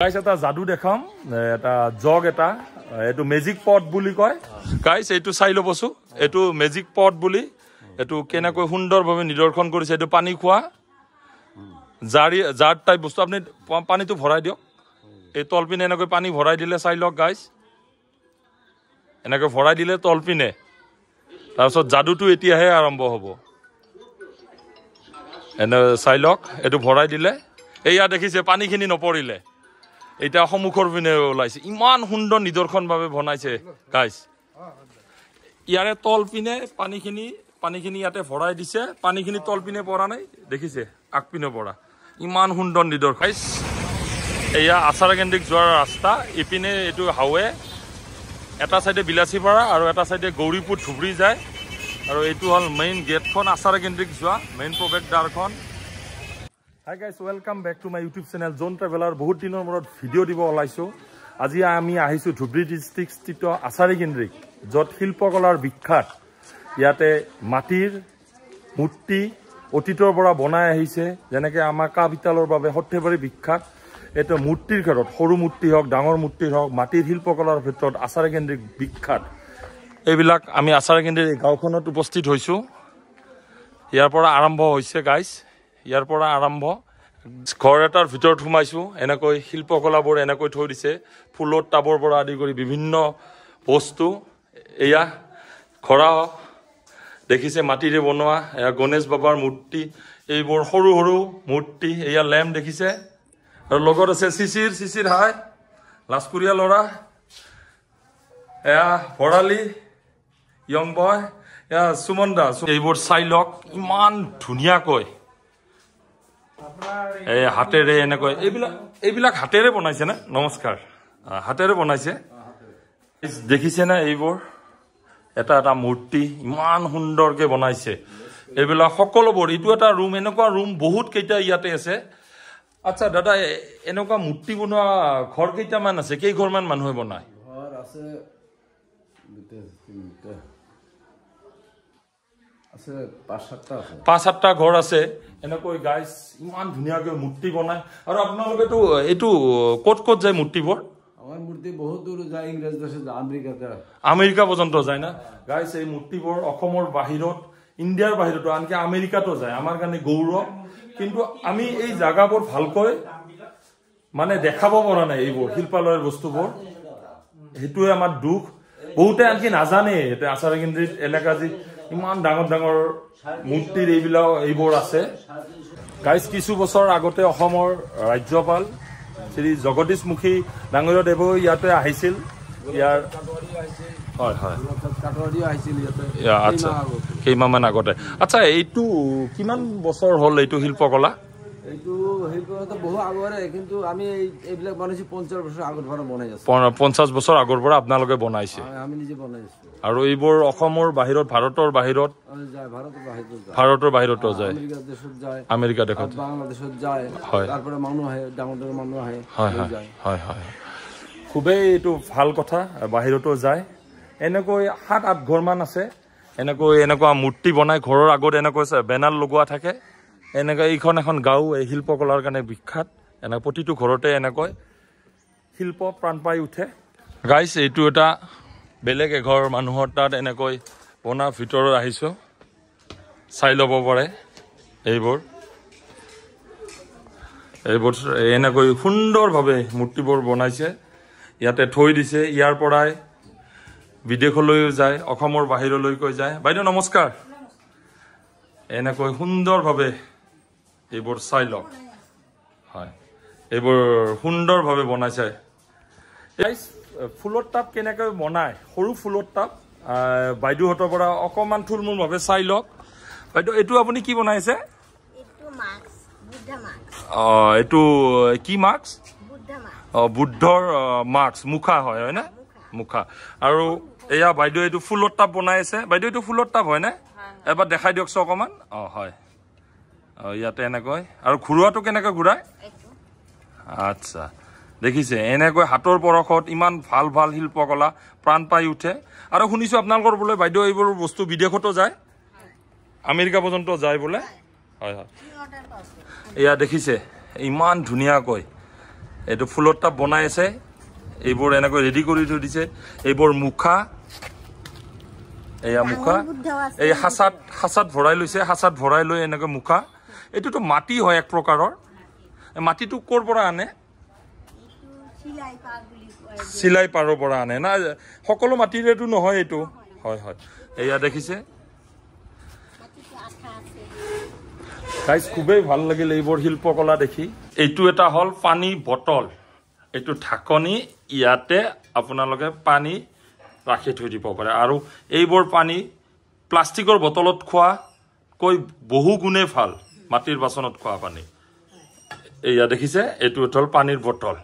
Guys এটা জাদু দেখাম এটা জগ এটা এটো ম্যাজিক পট বুলি কয় গাইস এটো চাই লবছো এটো ম্যাজিক পট বুলি এটো কেনেকৈ সুন্দৰভাৱে নিদৰ্শন কৰিছে এটো পানী খোৱা জাৰ টাইপ বস্তু আপনি পানীটো ভৰাই দিয়ক এই তলপিনে এনেকৈ পানী ভৰাই দিলে চাই লওক গাইস এনেকৈ ভৰাই দিলে তলপিনে তাৰপিছত জাদুটো এতিয়াহে আৰম্ভ হ'ব এনে চাই লওক এটো ভৰাই দিলে এইয়া দেখিছে পানীখিনি নপৰিলে এটা সমুখৰ পিনে ওলাইছে ইমান সুন্দৰ নিদৰ্শন ভাবে বনাইছে গাইস ইয়াৰে তল পিনে পানীখিনি ইয়াতে ভৰাই দিছে পানীখিনি তল পিনে পৰা নাই দেখিছে আক পিনে পৰা ইমান সুন্দৰ নিদৰ্শন গাইস এয়া আচাৰা কেন্দ্ৰিক যোৱাৰ ৰাস্তা ইপিনে এটো হাৱে এটা সাইডে বিলাসীপাৰা আৰু এটা সাইডে গৌৰীপুৰ ধুবৰী যায় আৰু এটো হল মেইন গেটখন আচাৰা কেন্দ্ৰিক যোৱা main প্ৰৱেশদ্বাৰখন Hi guys, welcome back to my YouTube channel Zone Traveler. বহুত দিনৰ মূৰত ভিডিও দিব ওলাইছো আজি আমি আহিছো ধুবৰী ডিস্ট্ৰিক্ট স্থিত আচাৰী কেন্দ্ৰিক যত শিল্পকলাৰ বিখ্যাত ইয়াতে মাটিৰ মূৰ্তি অতীতৰ পৰা বনাই আহিছে যেনেকৈ আমাৰ কাবিতালৰ বাবে সৰ্থেবাৰী বিখ্যাত এটো মূৰ্তিৰ ক্ষেত্ৰত সৰু মূৰ্তি হওক ডাঙৰ মূৰ্তি হওক মাটিৰ শিল্পকলাৰ ক্ষেত্ৰত আচাৰী কেন্দ্ৰিক বিখ্যাত এইবিলাক আমি আচাৰী কেন্দ্ৰিক গাঁওখনত উপস্থিত হৈছো ইয়াৰ পৰা আৰম্ভ হৈছে গাইস ইয়াৰ পৰা আৰম্ভ ঘৰ এটাৰ ভিতৰত সোমাইছো এনেকৈ শিল্পকলাবোৰ এনেকৈ থৈ দিছে ফুলৰ টাবৰ পৰা আদি কৰি বিভিন্ন বস্তু এয়া ঘৰা দেখিছে মাটিৰে বনোৱা এয়া গণেশ বাবাৰ মূৰ্তি এইবোৰ সৰু সৰু মূৰ্তি এয়া লেম্প দেখিছে আৰু লগত আছে চিচিৰ হাই লাজকুৰীয়া লৰা এয়া ভৰালি ইয়ং বয় এয়া সুমন দাস এইবোৰ চাই লওক ইমান ধুনীয়াকৈ এই হাতেৰে এনেকৈ এইবিলাক হাতেৰে বনাইছে না নমস্কাৰ হাতেৰে বনাইছে দেখিছে না এইবোৰ এটা এটা মূৰ্তি ইমান সুন্দৰকে বনাইছে এইবিলাক সকলোবোৰ ইটো এটা ৰুম এনেকুৱা ৰুম বহুত কেইটা ইয়াতে আছে আচ্ছা দাদা এনেকুৱা মূৰ্তি বনোৱা ঘৰ কেইটামান আছে কেই ঘৰমান মানুহে বনায় ঘৰ আছে পাঁচ সাতটা ঘৰ আছে এনেকৈ গাইস ইমান ধুনীয়াকৈ মূৰ্তি বনায় আৰু আপোনালোকেতো এইটো ক'ত যায় মূৰ্তিবোৰ আমাৰ মূৰ্তি বহুত দূৰ যায় ইংৰাজ দেশত আমেৰিকা পৰ্যন্ত যায় না গাইস এই মূৰ্তিবোৰ অসমৰ বাহিৰত ইণ্ডিয়াৰ বাহিৰতো আনকি আমেৰিকাতো যায় আমাৰ কাৰণে গৌৰৱ কিন্তু আমি এই জাগাবোৰ ভালকৈ মানে দেখাব পৰা নাই এইবোৰ শিল্পালয়ৰ বস্তুবোৰ হেতুৱে আমাৰ দুখ বহুতে আনকি নাজানে এটা আচাৰী কেন্দ্ৰিক এলেকা যি ইমান ডাঙৰ ডাঙৰ মূৰ্তিৰ এইবোৰ আছে গাইস কিছু বছৰ আগতে অসমৰ ৰাজ্যপাল শ্ৰী জগদীশ মুখী ডাঙৰীয়া দেৱ ইয়াতে আহিছিল ইয়াৰ হয় হয় আচ্ছা কেইমাহমান আগতে আচ্ছা এইটো কিমান বছৰ হ'ল এইটো শিল্পকলা এইটো শিল্পকলা বহু আগৰে কিন্তু আমি এইবিলাক বনাইছো 50 বছৰ আগৰ পৰা বনাই আছো 50 বছৰ আগৰ পৰা আপোনালোকে বনাইছে আমি নিজে বনাইছো আৰু এইবোৰ অসমৰ বাহিৰত ভাৰতৰ বাহিৰত যায় আমেৰিকা দেশত বাংলাদেশত যায় তাৰপৰা মানুহ আহে ডাঙৰ ডাঙৰ মানুহ আহে হয় হয় খুবেই এইটো ভাল কথা বাহিৰতো যায় এনেকৈ 7-8 ঘৰমান আছে এনেকুৱা মূৰ্তি বনাই ঘৰৰ আগত এনেকৈ বেনাৰ লগোৱা থাকে এনেকৈ এইখন এখন গাঁও এই শিল্পকলাৰ কাৰণে বিখ্যাত এনে প্ৰতিটো ঘৰতে এনেকৈ শিল্প প্ৰাণ পাই উঠে গাইস এইটো এটা বেলেগ এঘৰ মানুহৰ তাত এনেকৈ বনা ভিতৰত আহিছো চাই ল'ব পাৰে এইবোৰ এনেকৈ সুন্দৰভাৱে মূৰ্তিবোৰ বনাইছে ইয়াতে থৈ দিছে ইয়াৰ পৰাই বিদেশলৈও যায় অসমৰ বাহিৰলৈকৈ যায় বাইদেউ নমস্কাৰ এনেকৈ সুন্দৰভাৱে এইবোৰ চাই লওক হয় এইবোৰ সুন্দৰভাৱে বনাইছে ফুলৰ টাব কেনেকৈ বনায় সৰু ফুলৰ টাব বাইদেউহঁতৰ পৰা অকণমান থুলমূলভাৱে চাই লওক বাইদেউ এইটো আপুনি কি বনাইছে এইটো কি মাস্ক বুদ্ধৰ মাস্ক মুখা হয় হয়নে মুখা আৰু এয়া বাইদেউ এইটো ফুলৰ টাব বনাই আছে বাইদেউ এইটো ফুলৰ টাব হয়নে এবাৰ দেখাই দিয়কচোন অকণমান হয় ইয়াতে এনেকৈ আৰু ঘূৰোৱাটো কেনেকৈ ঘূৰায় আচ্ছা দেখিছে এনেকৈ হাতৰ পৰশত ইমান ভাল ভাল শিল্পকলা প্ৰাণ পাই উঠে আৰু শুনিছো আপোনালোকৰ বোলে বাইদেউ এইবোৰ বস্তু বিদেশতো যায় আমেৰিকা পৰ্যন্ত যায় বোলে হয় হয় এয়া দেখিছে ইমান ধুনীয়াকৈ এইটো ফুলৰ টাব বনাই আছে এইবোৰ এনেকৈ ৰেডি কৰি থৈ দিছে এইবোৰ মুখা এয়া মুখা এই হাসাত ভৰাই লৈছে হাসাত ভৰাই লৈ এনেকৈ মুখা এইটোতো মাটি হয় এক প্ৰকাৰৰ মাটিটো ক'ৰ পৰা আনে চিলাই পাৰৰ পৰা আনে না সকলো মাটিৰেটো নহয় এইটো হয় হয় এয়া দেখিছে গাইজ খুবেই ভাল লাগিল এইবোৰ শিল্পকলা দেখি এইটো এটা হল পানী বটল এইটো ঢাকনি ইয়াতে আপোনালোকে পানী ৰাখি থৈ দিব পাৰে আৰু এইবোৰ পানী প্লাষ্টিকৰ বটলত খোৱা কৈ বহু গুণে ভাল মাটিৰ বাচনত খোৱা পানী এয়া দেখিছে এইটো হল পানীৰ বটল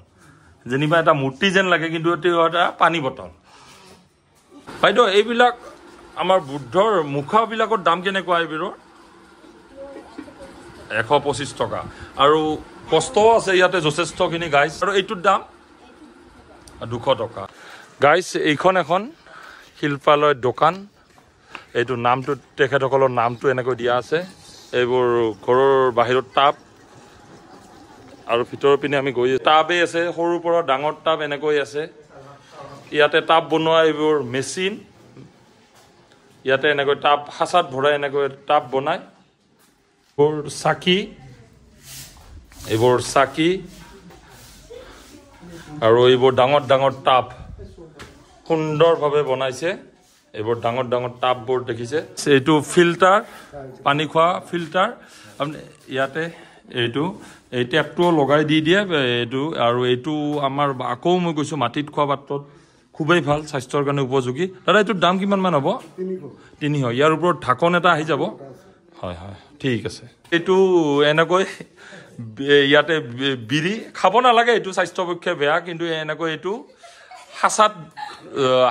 যেনিবা এটা মূৰ্তি যেন লাগে কিন্তু এইটো এটা পানী বটল বাইদেউ এইবিলাক আমাৰ বুদ্ধৰ মুখাবিলাকৰ দাম কেনেকুৱা এইবোৰৰ 125 টকা আৰু কষ্টও আছে ইয়াতে যথেষ্টখিনি গাইজ আৰু এইটোৰ দাম 200 টকা গাইজ এইখন এখন শিল্পালয় দোকান এইটো নামটো তেখেতসকলৰ নামটো এনেকৈ দিয়া আছে এইবোৰ ঘৰৰ বাহিৰত টাব আৰু ভিতৰৰ পিনে আমি গৈ টাবেই আছে সৰুৰ পৰা ডাঙৰ টাব এনেকৈ আছে ইয়াতে টাব বনোৱা এইবোৰ মেচিন ইয়াতে এনেকৈ টাব হাসাত ভৰাই এনেকৈ টাব বনায় এইবোৰ চাকি আৰু এইবোৰ ডাঙৰ ডাঙৰ টাব সুন্দৰভাৱে বনাইছে এইবোৰ ডাঙৰ ডাঙৰ টাববোৰ দেখিছে এইটো ফিল্টাৰ পানী খোৱা ফিল্টাৰ আপুনি ইয়াতে এইটো এই টেপটো লগাই দি দিয়ে এইটো আৰু এইটো আমাৰ আকৌ মই কৈছোঁ মাটিত খোৱা পাত্ৰত খুবেই ভাল স্বাস্থ্যৰ কাৰণে উপযোগী দাদা এইটোৰ দাম কিমান মান হ'ব 300 ইয়াৰ ওপৰত ঢাকন এটা আহি যাব হয় হয় ঠিক আছে এইটো এনেকৈ ইয়াতে বিৰি খাব নালাগে এইটো স্বাস্থ্যৰ পক্ষে বেয়া কিন্তু এনেকৈ এইটো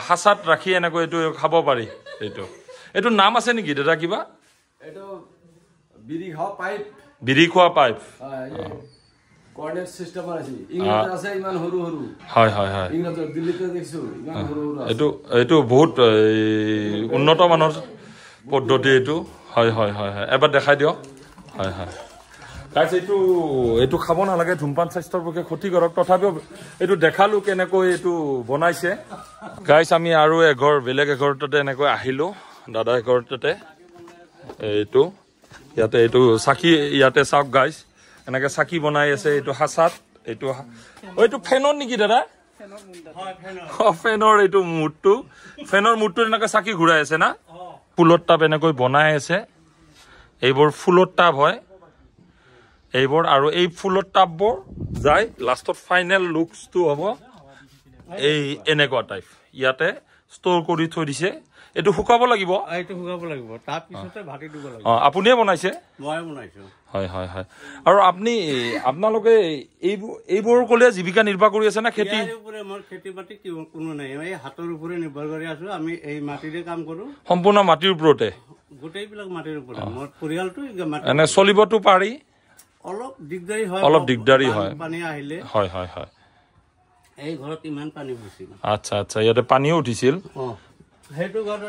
হাসাত ৰাখি এনেকৈ এইটো খাব পাৰি এইটো নাম আছে নেকি দাদা কিবা এইটো বিৰি খোৱা পাইপ কোঅৰ্ডিনেট সিস্টেম আছে ইংৰাজী আছে ইমান হৰু হৰু হয় হয় হয় ইংৰাজী দিল্লীতে দেখিছো ইমান হৰু হৰু এইটো বহুত উন্নত মানৰ পদ্ধতি এইটো হয় হয় হয় হয় এবাৰ দেখাই দিয়ক হয় হয় গাইজ এইটো খাব নালাগে ধূমপান স্বাস্থ্যৰ পক্ষে ক্ষতিকাৰক তথাপিও এইটো দেখালো কেনেকৈ এইটো বনাইছে গাইজ আমি আৰু বেলেগ এঘৰতে এনেকৈ আহিলোঁ দাদা এঘৰতে এইটো ইয়াতে এইটো চাকি ইয়াতে চাওক গাইজ এনেকৈ চাকি বনাই আছে এইটো হাসাত এইটো ফেনৰ নেকি দাদা ফেনৰ এইটো মূৰটো এনেকৈ চাকি ঘূৰাই আছে না ফুলৰ টাব এনেকৈ বনাই আছে এইবোৰ ফুলৰ টাব হয় এইবোৰ আৰু এই ফুলৰ টাববোৰ যায় লাষ্টত ফাইনেল লুকছটো হ'ব এই এনেকুৱা টাইপ ইয়াতে ষ্ট'ৰ কৰি থৈ দিছে এইটো শুকাব লাগিব তাৰ পিছতে ভাটি দিব লাগিব আপুনিয়ে বনাইছে মই বনাইছো হয় হয় হয় আৰু আপোনালোকে এইবোৰ ক'লে জীৱিকা নিৰ্বাহ কৰি আছে না খেতি মোৰ খেতি বাতি কোনো নাই এই হাতৰ ওপৰত নিৰ্ভৰ কৰি আছো আমি এই মাটিৰে কাম কৰো সম্পূৰ্ণ মাটিৰ ওপৰতে গোটেইবিলাক মাটিৰ ওপৰত মোৰ পৰিয়ালটো এনে চলিবতো পাৰি অলপ দিগদাৰি হয় পানী আহিলে হয় হয় হয় এই ঘৰত ইমান পানী হৈছিল আচ্ছা আচ্ছা ইয়াতে পানীও উঠিছিল সেইটো ঘৰত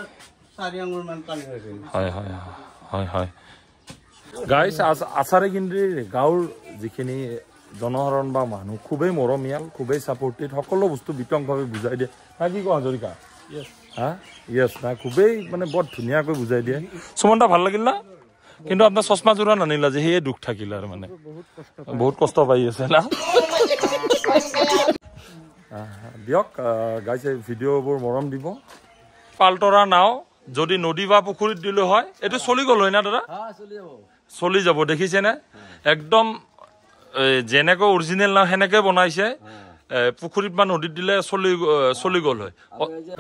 4 আঙুল মান পানী হৈছিল হয় হয় হয় হয় গাইজ আচাৰেগিন্দ্ৰীৰ গাঁৱৰ যিখিনি জনসাধাৰণ বা মানুহ খুবেই মৰমীয়াল খুবেই ছাপৰ্টিভ সকলো বস্তু বিতংভাৱে বুজাই দিয়ে না কি কোৱা হাজৰিকা হা য়েছ না খুবেই মানে বৰ ধুনীয়াকৈ বুজাই দিয়ে সুমনটা ভাল লাগিল না কিন্তু আপোনাৰ চশমা জোৰা নানিলা যে সেয়ে দুখ থাকিল আৰু মানে বহুত কষ্ট পাই আছে না দিয়ক গাইছে ভিডিঅ'বোৰ মৰম দিব পালতৰা নাও যদি নদী বা পুখুৰীত দিলে হয় এইটো চলি গ'ল হয় না দাদা চলি যাব দেখিছেনে একদম যেনেকৈ অৰিজিনেল নাও সেনেকৈ বনাইছে পুখুৰীত বা নদীত দিলে চলি গ'ল হয়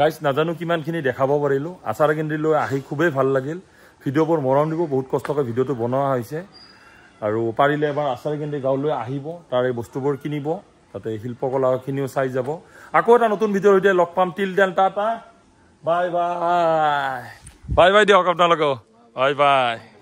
গাইজ নাজানো কিমানখিনি দেখাব পাৰিলোঁ আচাৰকেন্দ্ৰীলৈ আহি খুবেই ভাল লাগিল ভিডিঅ'বোৰ মৰম দিব বহুত কষ্টকৈ ভিডিঅ'টো বনোৱা হৈছে আৰু পাৰিলে এবাৰ আচাৰকেন্দ্ৰী গাঁৱলৈ আহিব তাৰ এই বস্তুবোৰ কিনিব তাতে শিল্পকলাখিনিও চাই যাব আকৌ এটা নতুন ভিডিঅ'ৰ সৈতে লগ পাম till then tata bye bye bye bye দিয়ক আপোনালোকেও বাই বাই